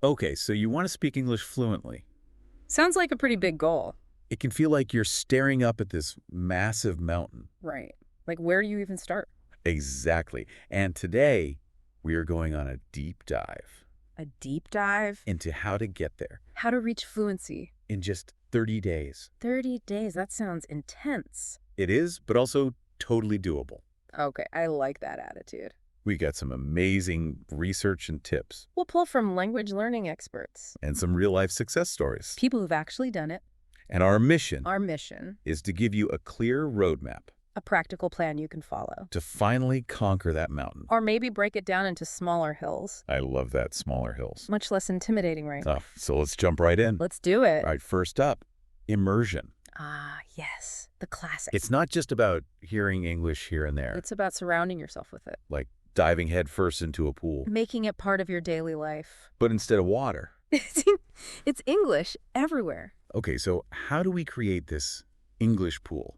Okay, so you want to speak English fluently. Sounds like a pretty big goal. It can feel like you're staring up at this massive mountain. Right. Like, where do you even start? Exactly. And today, we are going on a deep dive A deep dive? into how to get there How to reach fluency? in just 30 days. 30 days, that sounds intense. It is, but also totally doable. Okay, I like that attitude. We got some amazing research and tips We'll pull from language learning experts, and some real-life success stories. people who've actually done it. And our mission Our mission, is to give you a clear roadmap a practical plan you can follow. to finally conquer that mountain. Or maybe break it down into smaller hills. I love that, smaller hills. Much less intimidating, right? So let's jump right in. Let's do it. All right, first up, immersion. Ah, yes, the classic. It's not just about hearing English here and there, It's about surrounding yourself with it, like diving headfirst into a pool, making it part of your daily life. but instead of water. It's English everywhere. Okay, so how do we create this English pool?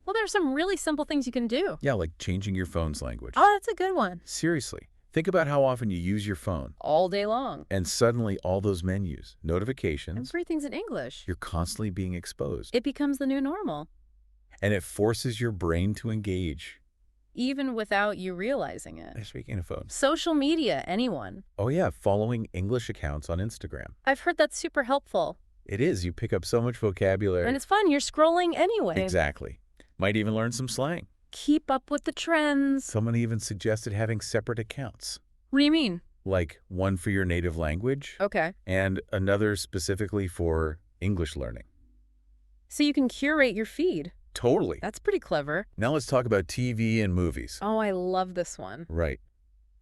Well, there's some really simple things you can do. Yeah, like changing your phone's language. Oh, that's a good one. Seriously, think about how often you use your phone, All day long. and suddenly all those menus, notifications, Everything's in English. you're constantly being exposed. It becomes the new normal, And it forces your brain to engage. even without you realizing it. Speaking of phones. Social media, anyone. Oh yeah, following English accounts on Instagram. I've heard that's super helpful. It is. You pick up so much vocabulary. And it's fun. You're scrolling anyway. Exactly. Might even learn some slang. Keep up with the trends. Someone even suggested having separate accounts, What do you mean? like one for your native language Okay. and another specifically for English learning. So you can curate your feed. Totally. That's pretty clever. Now let's talk about TV and movies. Oh, I love this one. Right.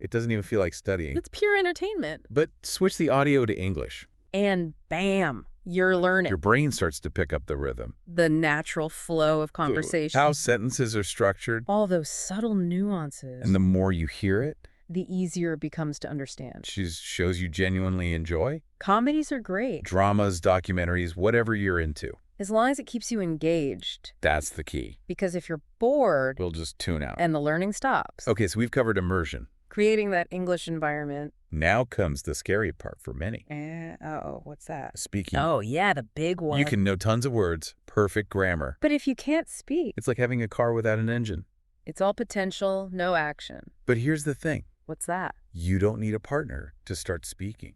It doesn't even feel like studying. It's pure entertainment. But switch the audio to English. And bam, you're learning. Your brain starts to pick up the rhythm. The natural flow of conversation. How sentences are structured. All those subtle nuances. And the more you hear it, the easier it becomes to understand. shows you genuinely enjoy. Comedies are great, Dramas, documentaries, whatever you're into. as long as it keeps you engaged. That's the key. Because if you're bored We'll just tune out. and the learning stops, Okay, so we've covered immersion. creating that English environment. Now comes the scary part for many. Uh-oh, what's that? Speaking. Oh, yeah, the big one. You can know tons of words, perfect grammar. But if you can't speak, It's like having a car without an engine. it's all potential, no action. But here's the thing. What's that? You don't need a partner to start speaking.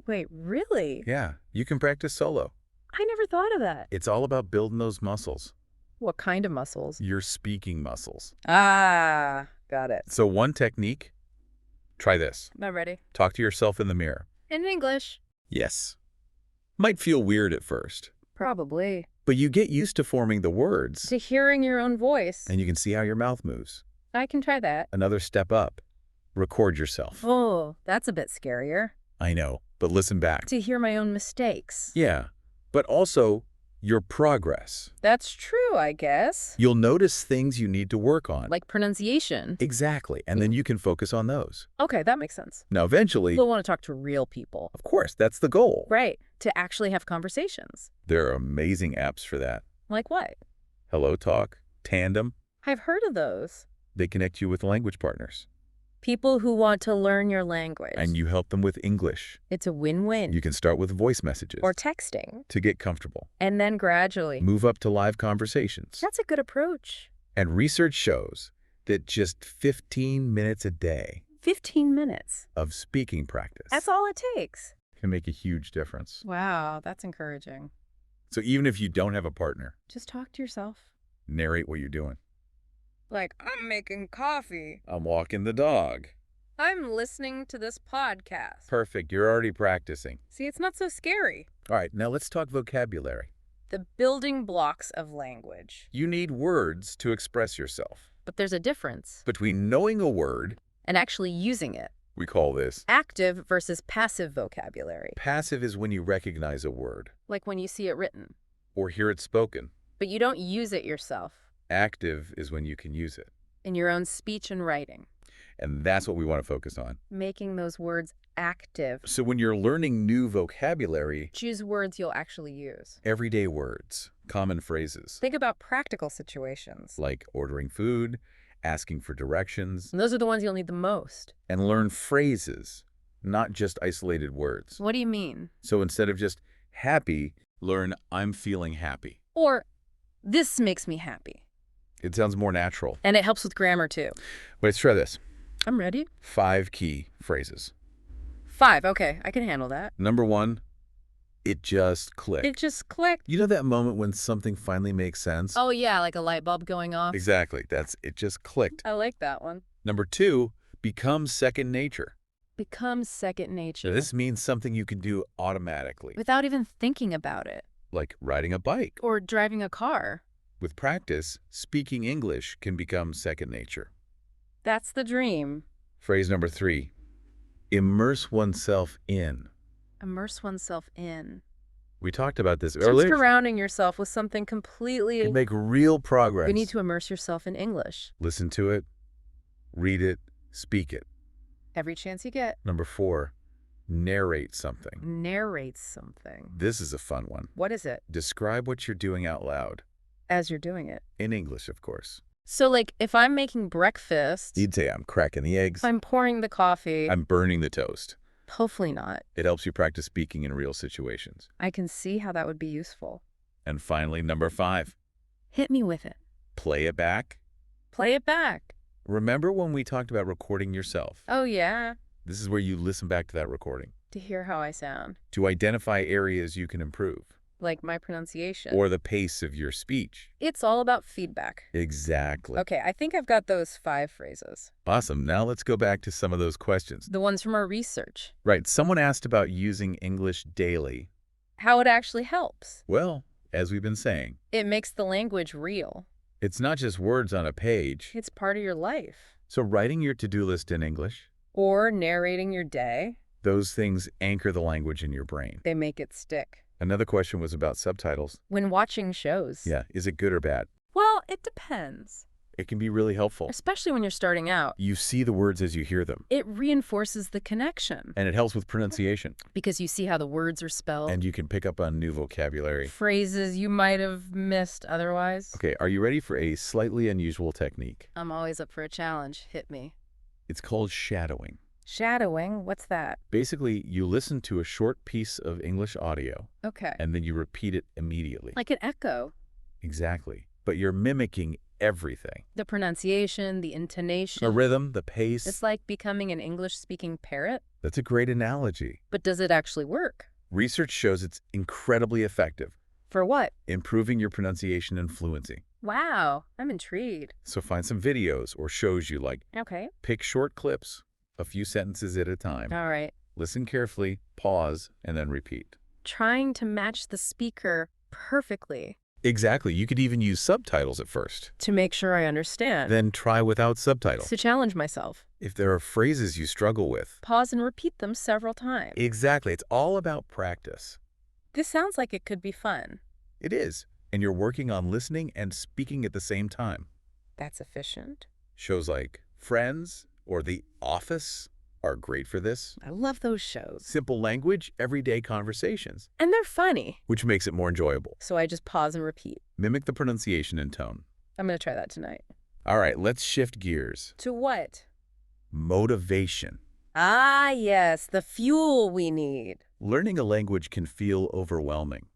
Wait, really? Yeah, you can practice solo. I never thought of that. It's all about building those muscles, What kind of muscles? your speaking muscles. Ah, got it. So one technique, try this. I'm ready. Talk to yourself in the mirror. In English. Yes. Might feel weird at first, Probably. but you get used to forming the words, To hearing your own voice. and you can see how your mouth moves. I can try that. Another step up. Record yourself. Oh, that's a bit scarier. I know, but listen back. To hear my own mistakes. Yeah, but also your progress. That's true, I guess. You'll notice things you need to work on. Like pronunciation. Exactly, and then you can focus on those. Okay, that makes sense. Now, eventually, You'll want to talk to real people. of course, that's the goal. Right. To actually have conversations. There are amazing apps for that. Like what? Hello Talk, Tandem, I've heard of those. they connect you with language partners. People who want to learn your language. And you help them with English. It's a win-win. You can start with voice messages Or texting. to get comfortable. And then gradually. Move up to live conversations. That's a good approach. And research shows that just 15 minutes a day 15 minutes. of speaking practice That's all it takes. can make a huge difference. Wow, that's encouraging. So even if you don't have a partner, Just talk to yourself. narrate what you're doing. Like, I'm making coffee. I'm walking the dog. I'm listening to this podcast. Perfect. You're already practicing. See, it's not so scary. All right, now let's talk vocabulary. The building blocks of language. You need words to express yourself. But there's a difference. Between knowing a word, And actually using it. we call this. Active versus passive vocabulary. Passive is when you recognize a word Like when you see it written. or hear it spoken. But you don't use it yourself. Active is when you can use it. In your own speech and writing. And that's what we want to focus on. Making those words active. So when you're learning new vocabulary, Choose words you'll actually use. everyday words, common phrases, Think about practical situations. like ordering food, asking for directions, And those are the ones you'll need the most. and learn phrases, not just isolated words. What do you mean? So instead of just happy, learn I'm feeling happy. Or, this makes me happy. It sounds more natural. And it helps with grammar, too. Let's try this. I'm ready. 5 key phrases. 5, okay, I can handle that. Number 1, it just clicked. It just clicked. You know that moment when something finally makes sense? Oh, yeah, like a light bulb going off. Exactly. It just clicked. I like that one. Number 2, become second nature. Becomes second nature. Now, this means something you can do automatically, Without even thinking about it. like riding a bike. Or driving a car. With practice, speaking English can become second nature. That's the dream. Phrase number 3, immerse oneself in. Immerse oneself in. We talked about this Just earlier. surrounding yourself with something completely... You can make real progress. You need to immerse yourself in English. Listen to it, read it, speak it. Every chance you get. Number 4, narrate something. Narrate something. This is a fun one. What is it? Describe what you're doing out loud. As you're doing it. In English, of course. So, like, if I'm making breakfast, You'd say, I'm cracking the eggs. if I'm pouring the coffee, I'm burning the toast. hopefully not. It helps you practice speaking in real situations. I can see how that would be useful. And finally, number 5, Hit me with it. play it back. Play it back. Remember when we talked about recording yourself? Oh, yeah. This is where you listen back to that recording To hear how I sound. to identify areas you can improve Like my pronunciation. or the pace of your speech. It's all about feedback. Exactly. Okay, I think I've got those 5 phrases. Awesome. Now let's go back to some of those questions. The ones from our research. Right. Someone asked about using English daily. How it actually helps. Well, as we've been saying, It makes the language real. it's not just words on a page. It's part of your life. So writing your to-do list in English, Or narrating your day. those things anchor the language in your brain. They make it stick. Another question was about subtitles. When watching shows. Yeah, is it good or bad? Well, it depends. It can be really helpful. Especially when you're starting out. You see the words as you hear them, It reinforces the connection. and it helps with pronunciation. Because you see how the words are spelled. And you can pick up on new vocabulary. Phrases you might have missed otherwise. Okay, are you ready for a slightly unusual technique? I'm always up for a challenge. Hit me. It's called shadowing. Shadowing? What's that? Basically, you listen to a short piece of English audio, Okay. and then you repeat it immediately. Like an echo. Exactly. But you're mimicking everything. The pronunciation, the intonation. The rhythm, the pace. It's like becoming an English-speaking parrot. That's a great analogy. But does it actually work? Research shows it's incredibly effective, For what? improving your pronunciation and fluency. Wow, I'm intrigued. So find some videos or shows you like. Okay. Pick short clips, a few sentences at a time. All right. Listen carefully, pause, and then repeat. Trying to match the speaker perfectly Exactly. You could even use subtitles at first. to make sure I understand. Then try without subtitles. To challenge myself. If there are phrases you struggle with. Pause and repeat them several times. Exactly. It's all about practice. This sounds like it could be fun. It is. And you're working on listening and speaking at the same time. That's efficient. Shows like Friends or The Office are great for this. I love those shows. Simple language, everyday conversations, And they're funny. which makes it more enjoyable. So I just pause and repeat. Mimic the pronunciation and tone. I'm going to try that tonight. All right, let's shift gears. To what? Motivation. Ah, yes, the fuel we need. Learning a language can feel overwhelming.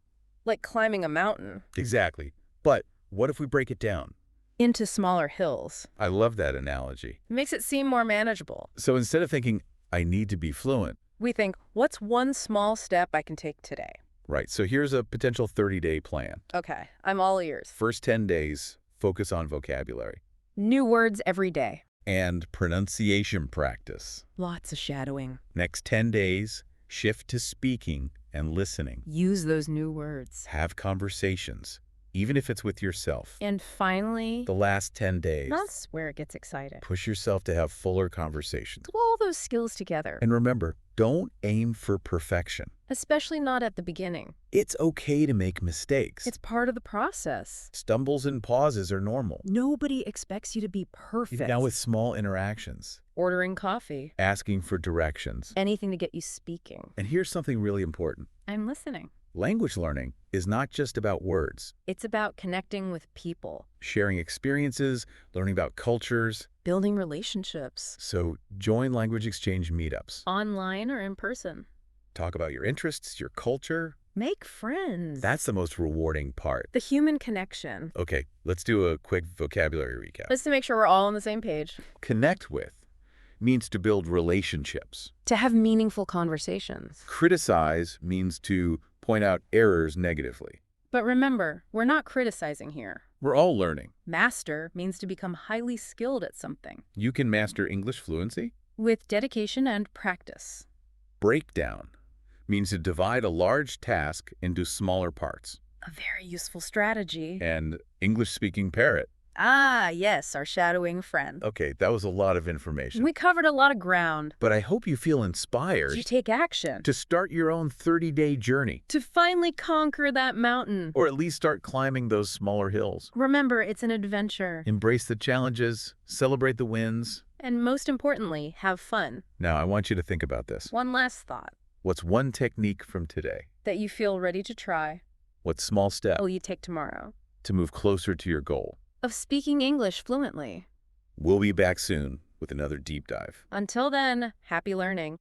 Like climbing a mountain. Exactly. But what if we break it down? Into smaller hills. I love that analogy. It makes it seem more manageable. So instead of thinking, I need to be fluent, We think, what's one small step I can take today? right, so here's a potential 30-day plan. Okay, I'm all ears. First 10 days, focus on vocabulary New words every day. and pronunciation practice. Lots of shadowing. Next 10 days, shift to speaking and listening. Use those new words. Have conversations, even if it's with yourself. And finally, The last 10 days, that's where it gets exciting. push yourself to have fuller conversations. Glue all those skills together. And remember, don't aim for perfection. Especially not at the beginning. It's okay to make mistakes. It's part of the process. Stumbles and pauses are normal. Nobody expects you to be perfect. Now with small interactions, Ordering coffee. asking for directions. Anything to get you speaking. And here's something really important. I'm listening. Language learning is not just about words. It's about connecting with people, Sharing experiences, learning about cultures. building relationships, So join language exchange meetups. online or in person. Talk about your interests, your culture. Make friends. That's the most rewarding part. the human connection. Okay, let's do a quick vocabulary recap. Just to make sure we're all on the same page. Connect with means to build relationships. To have meaningful conversations. Criticize means to point out errors negatively. But remember, we're not criticizing here. We're all learning. Master means to become highly skilled at something. You can master English fluency. With dedication and practice. Breakdown means to divide a large task into smaller parts. A very useful strategy. And English-speaking parrot. Ah, yes, our shadowing friend. Okay, that was a lot of information. We covered a lot of ground. But I hope you feel inspired You take action. to start your own 30-day journey, To finally conquer that mountain. or at least start climbing those smaller hills. Remember, it's an adventure. Embrace the challenges, celebrate the wins. And most importantly, have fun. Now, I want you to think about this. One last thought. What's one technique from today? That you feel ready to try. What small step Will you take tomorrow? to move closer to your goal? Of speaking English fluently. We'll be back soon with another deep dive. Until then, happy learning.